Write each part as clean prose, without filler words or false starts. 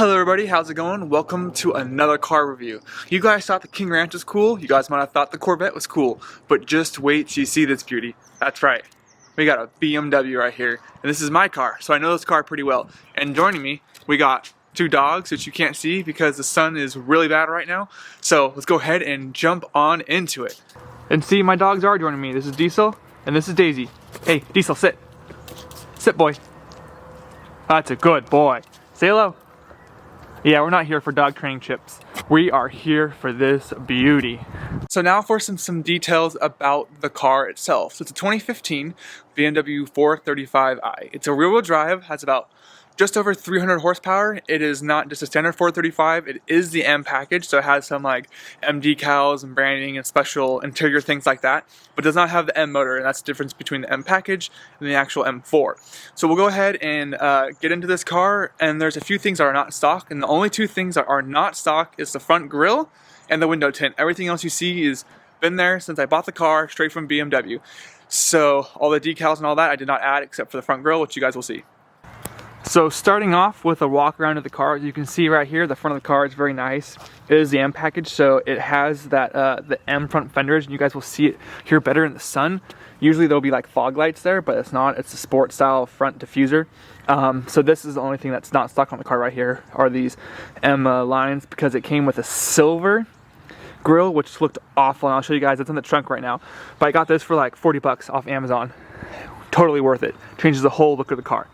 Hello everybody, how's it going? Welcome to another car review. You guys thought the King Ranch was cool, you guys might have thought the Corvette was cool, but just wait till you see this beauty. That's right, we got a BMW right here, and this is my car, so I know this car pretty well. And joining me, we got two dogs that you can't see because the sun is really bad right now, so let's go ahead and jump on into it. And see, my dogs are joining me. This is Diesel, and this is Daisy. Hey, Diesel, sit. Sit, boy. That's a good boy. Say hello. Yeah, we're not here for dog training chips. We are here for this beauty. So now for some details about the car itself. So it's a 2015 BMW 435i. It's a rear-wheel drive, has about just over 300 horsepower. It is not just a standard 435, it is the M package, so it has some like M decals and branding and special interior things like that, but does not have the M motor, and that's the difference between the M package and the actual M4. So we'll go ahead and get into this car, and there's a few things that are not stock, and the only two things that are not stock is the front grille and the window tint. Everything else you see is been there since I bought the car, straight from BMW. So all the decals and all that I did not add except for the front grille, which you guys will see. So starting off with a walk around of the car, you can see right here, the front of the car is very nice. It is the M package, so it has that the M front fenders, and you guys will see it here better in the sun. Usually there'll be like fog lights there, but it's not. It's a sport style front diffuser. So this is the only thing that's not stuck on the car right here, are these M lines, because it came with a silver grille, which looked awful, and I'll show you guys. It's in the trunk right now. But I got this for like 40 bucks off Amazon. Totally worth it. Changes the whole look of the car.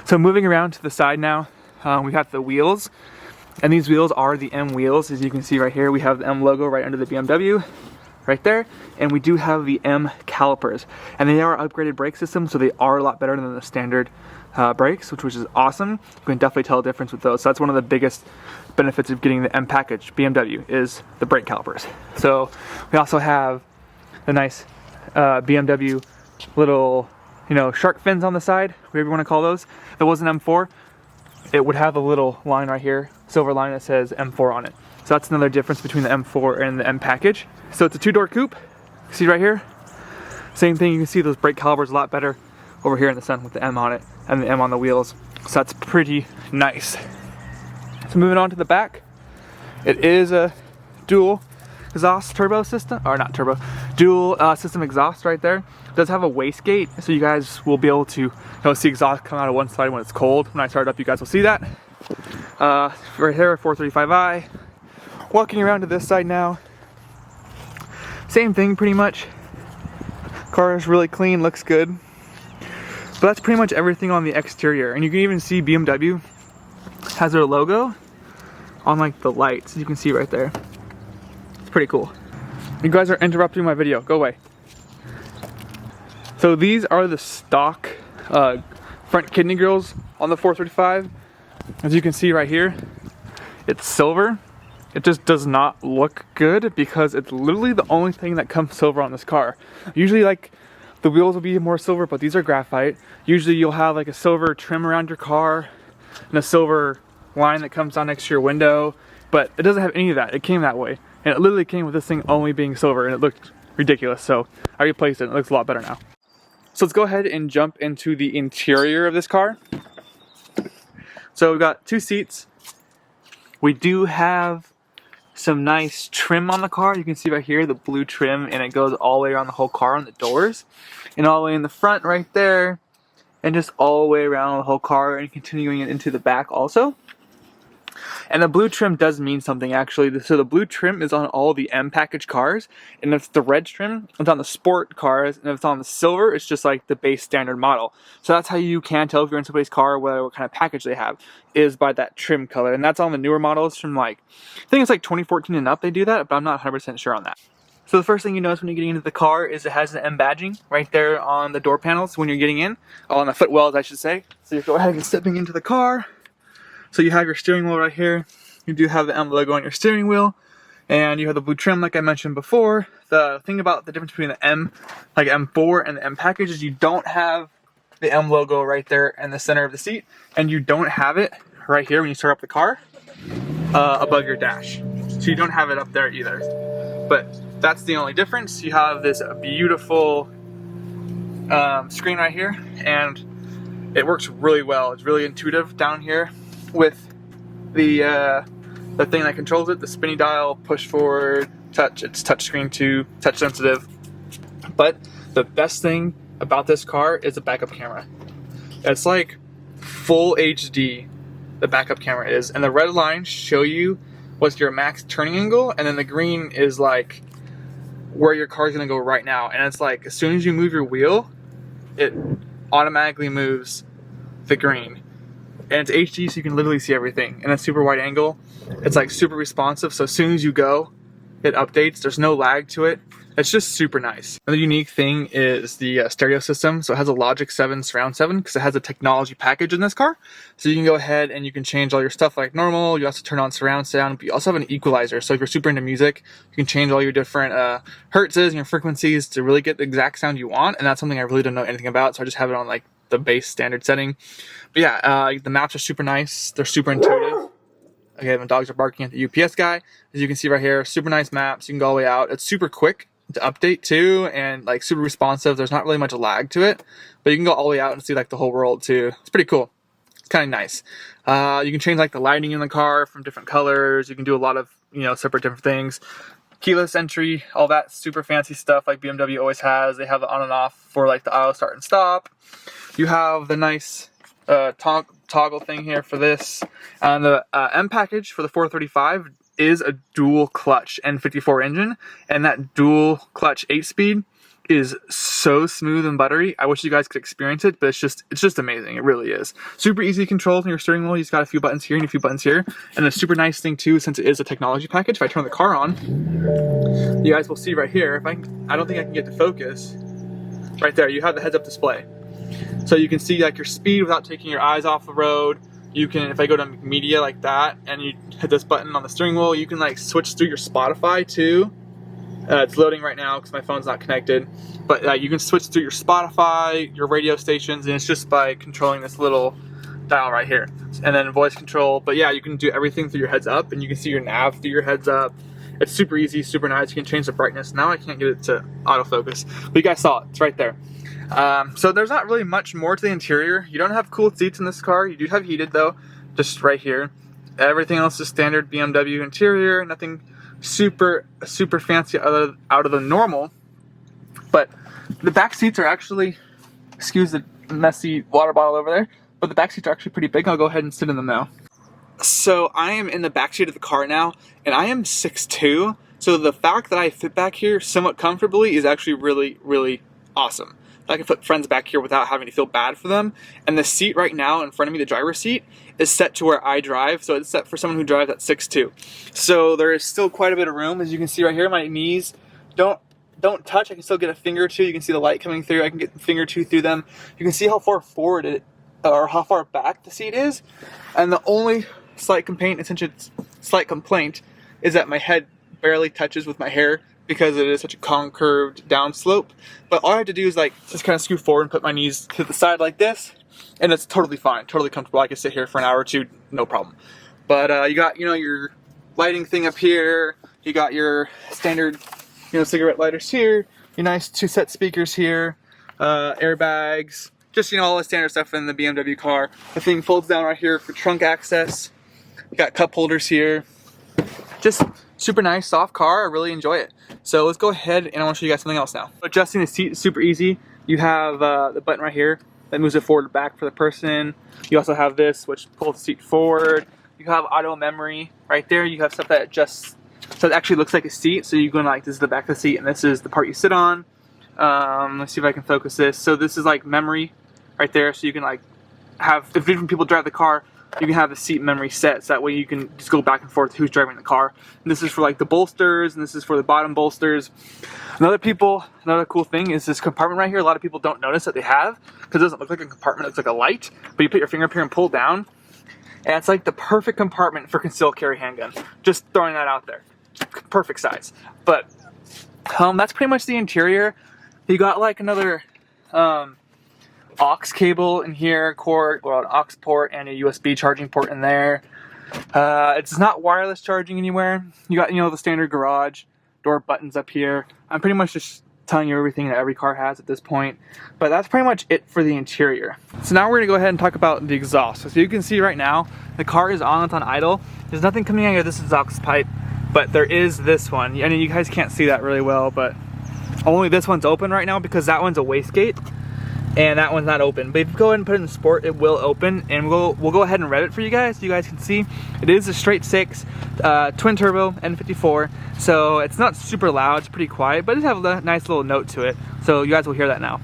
So moving around to the side now, we got the wheels, and these wheels are the M wheels. As you can see right here, we have the M logo right under the BMW, right there, and we do have the M calipers, and they are upgraded brake systems, so they are a lot better than the standard brakes, which is awesome. You can definitely tell a difference with those. So that's one of the biggest benefits of getting the M package BMW is the brake calipers. So we also have the nice BMW little, you know, shark fins on the side, whatever you want to call those. If it was an M4, it would have a little line right here, silver line that says M4 on it. So that's another difference between the M4 and the M package. So it's a two-door coupe. See right here? Same thing, you can see those brake calipers a lot better over here in the sun with the M on it and the M on the wheels. So that's pretty nice. So moving on to the back, it is a dual exhaust turbo system, or not turbo, dual system exhaust right there. It does have a wastegate, so you guys will be able to see exhaust come out of one side when it's cold. When I start it up, you guys will see that. Right here, 435i. Walking around to this side now, same thing pretty much. Car is really clean, looks good. But that's pretty much everything on the exterior. And you can even see BMW has their logo on like the lights, you can see right there. It's pretty cool. You guys are interrupting my video, go away. So these are the stock front kidney grills on the 435. As you can see right here, it's silver. It just does not look good because it's literally the only thing that comes silver on this car. Usually like the wheels will be more silver, but these are graphite. Usually you'll have like a silver trim around your car and a silver line that comes down next to your window, but it doesn't have any of that. It came that way, and it literally came with this thing only being silver, and it looked ridiculous. So I replaced it, and it looks a lot better now. So let's go ahead and jump into the interior of this car. So we've got two seats. We do have some nice trim on the car. You can see right here the blue trim, and it goes all the way around the whole car on the doors, and all the way in the front right there, and just all the way around the whole car, and continuing into the back also. And the blue trim does mean something actually. So the blue trim is on all the M package cars, and if the red trim, it's on the sport cars, and if it's on the silver, it's just like the base standard model. So that's how you can tell if you're in somebody's car what kind of package they have, is by that trim color. And that's on the newer models from like, I think it's like 2014 and up they do that, but I'm not 100% sure on that. So the first thing you notice when you're getting into the car is it has an M badging right there on the door panels when you're getting in, on the footwells I should say. So you go ahead and stepping into the car. So you have your steering wheel right here. You do have the M logo on your steering wheel, and you have the blue trim like I mentioned before. The thing about the difference between the M, like M4 and the M package, is you don't have the M logo right there in the center of the seat, and you don't have it right here when you start up the car above your dash. So you don't have it up there either. But that's the only difference. You have this beautiful screen right here, and it works really well. It's really intuitive down here with the thing that controls it, the spinny dial, push forward, touch. It's touchscreen too, touch sensitive. But the best thing about this car is the backup camera. It's like full HD, the backup camera is, and the red lines show you what's your max turning angle, and then the green is like where your car's gonna go right now. And it's like as soon as you move your wheel, it automatically moves the green. And it's HD, so you can literally see everything. And it's super wide angle. It's like super responsive, so as soon as you go, it updates. There's no lag to it. It's just super nice. Another unique thing is the stereo system. So it has a Logic 7 surround 7 because it has a technology package in this car. So you can go ahead and you can change all your stuff like normal. You also turn on surround sound, but you also have an equalizer. So if you're super into music, you can change all your different hertzes and your frequencies to really get the exact sound you want. And that's something I really don't know anything about. So I just have it on like the base standard setting. But yeah, the maps are super nice. They're super intuitive. Okay, my dogs are barking at the UPS guy. As you can see right here, super nice maps. You can go all the way out. It's super quick to update too, and like super responsive. There's not really much lag to it, but you can go all the way out and see like the whole world too. It's pretty cool. It's kind of nice. You can change like the lighting in the car from different colors. You can do a lot of, separate different things. Keyless entry, all that super fancy stuff like BMW always has. They have it on and off for like the auto start and stop. You have the nice toggle thing here for this. And the M package for the 435 is a dual clutch N54 engine, and that dual clutch 8-speed is so smooth and buttery. I wish you guys could experience it, but it's just amazing. It really is. Super easy to control from your steering wheel. You just got a few buttons here and a few buttons here. And the super nice thing too, since it is a technology package, if I turn the car on, you guys will see right here, I don't think I can get to focus. Right there, you have the heads-up display. So you can see like your speed without taking your eyes off the road. You can, if I go to media like that and you hit this button on the steering wheel, you can like switch through your Spotify too. It's loading right now because my phone's not connected. But you can switch through your Spotify, your radio stations, and it's just by controlling this little dial right here. And then voice control. But yeah, you can do everything through your heads up, and you can see your nav through your heads up. It's super easy, super nice. You can change the brightness. Now I can't get it to autofocus, but you guys saw it. It's right there. So there's not really much more to the interior. You don't have cooled seats in this car. You do have heated though, just right here. Everything else is standard BMW interior. Nothing super fancy out of the normal. But the back seats are actually, excuse the messy water bottle over there, but the back seats are actually pretty big. I'll go ahead and sit in them now. So I am in the back seat of the car now, and I am 6'2". So the fact that I fit back here somewhat comfortably is actually really awesome. I can put friends back here without having to feel bad for them. And the seat right now in front of me, the driver's seat, is set to where I drive. So it's set for someone who drives at 6'2". So there is still quite a bit of room. As you can see right here, my knees don't touch. I can still get a finger or two. You can see the light coming through. I can get a finger or two through them. You can see how far forward or how far back the seat is. And the only slight complaint is that my head barely touches with my hair, because it is such a concurved down slope. But all I have to do is like just kind of scoot forward and put my knees to the side like this, and it's totally fine, totally comfortable. I can sit here for an hour or two, no problem. But you got your lighting thing up here. You got your standard cigarette lighters here. Your nice 2-set speakers here. Airbags. Just all the standard stuff in the BMW car. The thing folds down right here for trunk access. You got cup holders here. Just super nice, soft car. I really enjoy it. So let's go ahead and I want to show you guys something else now. Adjusting the seat is super easy. You have the button right here that moves it forward and back for the person. You also have this, which pulls the seat forward. You have auto memory right there. You have stuff that adjusts, so it actually looks like a seat. So you go like, this is the back of the seat and this is the part you sit on. Let's see if I can focus this. So this is like memory right there. So you can like have, if different people drive the car, you can have the seat memory set, so that way you can just go back and forth who's driving the car. And this is for like the bolsters, and this is for the bottom bolsters. Another cool thing is this compartment right here. A lot of people don't notice that they have, because it doesn't look like a compartment, it looks like a light. But you put your finger up here and pull down, and it's like the perfect compartment for concealed carry handgun. Just throwing that out there. Perfect size. But that's pretty much the interior. You got like another aux cable in here, an aux port, and a USB charging port in there. It's not wireless charging anywhere. You got the standard garage door buttons up here. I'm pretty much just telling you everything that every car has at this point. But that's pretty much it for the interior. So now we're gonna go ahead and talk about the exhaust. So you can see right now, the car is on, it's on idle. There's nothing coming out of this exhaust pipe, but there is this one. I mean, you guys can't see that really well, but only this one's open right now because that one's a wastegate and that one's not open. But if you go ahead and put it in sport, it will open, and we'll go ahead and rev it for you guys so you guys can see. It is a straight six, twin turbo N54, so it's not super loud, it's pretty quiet, but it has a nice little note to it. So you guys will hear that now.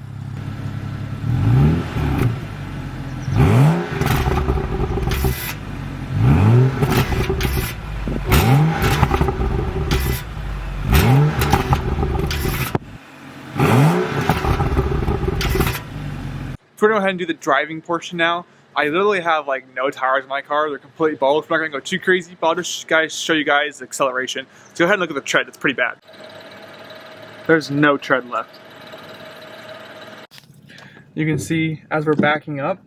So we're gonna go ahead and do the driving portion now. I literally have like no tires in my car. They're completely bald. We're not gonna go too crazy, but I'll just show you guys the acceleration. So go ahead and look at the tread. It's pretty bad. There's no tread left. You can see as we're backing up,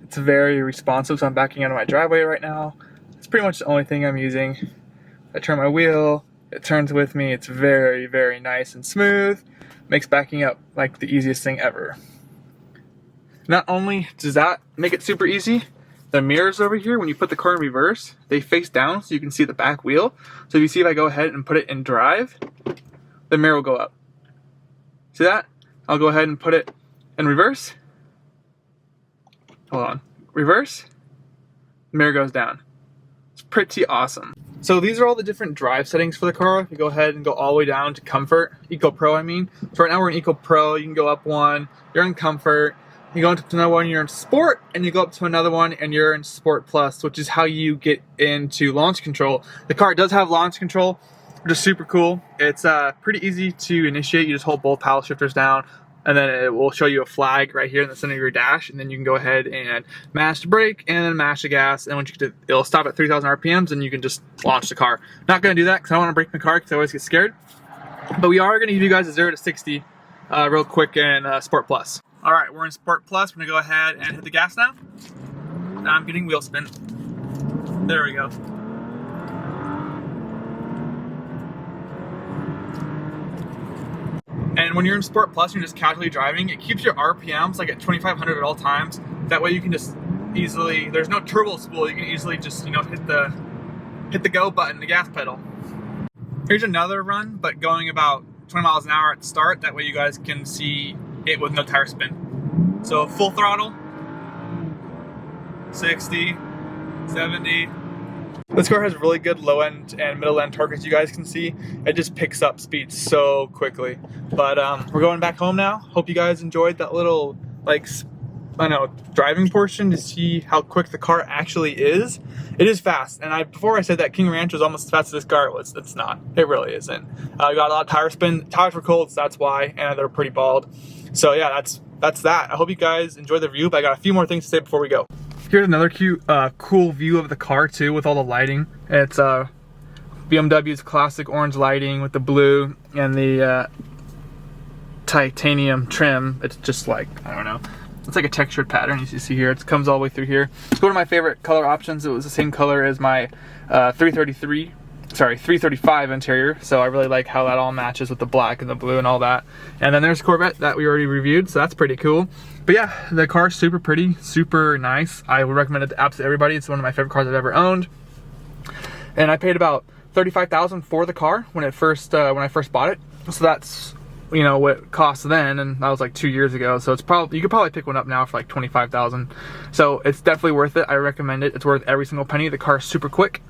it's very responsive. So I'm backing out of my driveway right now. It's pretty much the only thing I'm using. I turn my wheel, it turns with me. It's very, very nice and smooth. Makes backing up like the easiest thing ever. Not only does that make it super easy, the mirrors over here, when you put the car in reverse, they face down so you can see the back wheel. So if you see if I go ahead and put it in drive, the mirror will go up. See that? I'll go ahead and put it in reverse. Hold on. Reverse. The mirror goes down. It's pretty awesome. So these are all the different drive settings for the car. You go ahead and go all the way down to comfort. Eco Pro, I mean. So right now we're in Eco Pro. You can go up one. You're in comfort. You go into another one, you're in Sport, and you go up to another one, and you're in Sport Plus, which is how you get into launch control. The car does have launch control, which is super cool. It's pretty easy to initiate. You just hold both paddle shifters down, and then it will show you a flag right here in the center of your dash, and then you can go ahead and mash the brake, and then mash the gas, and once you get to, it'll stop at 3,000 RPMs, and you can just launch the car. Not going to do that because I don't want to break my car because I always get scared, but we are going to give you guys a 0 to 60 real quick in Sport Plus. All right, we're in Sport Plus. We're gonna go ahead and hit the gas now. Now I'm getting wheel spin. There we go. And when you're in Sport Plus, you're just casually driving, it keeps your RPMs like at 2,500 at all times. That way you can just easily, there's no turbo spool, you can easily just, you know, hit the go button, the gas pedal. Here's another run, but going about 20 miles an hour at the start. That way you guys can see it with no tire spin. So full throttle, 60, 70. This car has really good low end and middle end torque, as you guys can see. It just picks up speed so quickly. But we're going back home now. Hope you guys enjoyed that little, like, I don't know, driving portion to see how quick the car actually is. It is fast, and before I said that King Ranch was almost as fast as this car was. It's not. It really isn't. We got a lot of tire spin. Tires were cold, so that's why, and they're pretty bald. So yeah, that's that. I hope you guys enjoyed the review, but I got a few more things to say before we go. Here's another cute, cool view of the car too, with all the lighting. It's BMW's classic orange lighting with the blue and the titanium trim. It's just like, I don't know. It's like a textured pattern, as you see here. It comes all the way through here. It's one of my favorite color options. It was the same color as my 335 interior, so I really like how that all matches with the black and the blue and all that. And then there's Corvette that we already reviewed, so that's pretty cool. But yeah, the car's super pretty, super nice. I would recommend it to absolutely everybody. It's one of my favorite cars I've ever owned. And I paid about $35,000 for the car when I first bought it. So that's, you know, what it cost then, and that was like 2 years ago. So it's probably, you could probably pick one up now for like $25,000. So it's definitely worth it. I recommend it. It's worth every single penny. The car's super quick.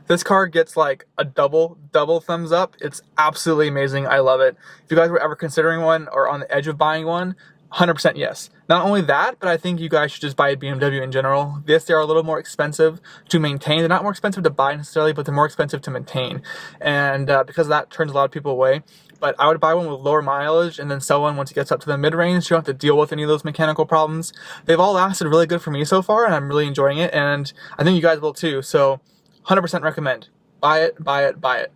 This car gets like a double thumbs up. It's absolutely amazing. I love it. If you guys were ever considering one or on the edge of buying one, 100% yes. Not only that, but I think you guys should just buy a BMW in general. Yes, they are a little more expensive to maintain. They're not more expensive to buy necessarily, but they're more expensive to maintain. And because of that, turns a lot of people away. But I would buy one with lower mileage and then sell one once it gets up to the mid-range. You don't have to deal with any of those mechanical problems. They've all lasted really good for me so far, and I'm really enjoying it. And I think you guys will too. So 100% recommend. Buy it, buy it, buy it.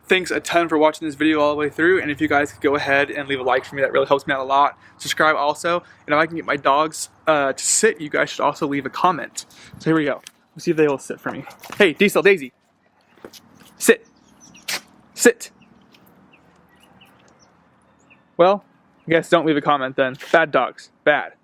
Thanks a ton for watching this video all the way through, and if you guys could go ahead and leave a like for me, that really helps me out a lot. Subscribe also, and if I can get my dogs to sit, you guys should also leave a comment. So here we go. Let's see if they will sit for me. Hey, Diesel, Daisy. Sit. Sit. Well, I guess don't leave a comment then. Bad dogs. Bad.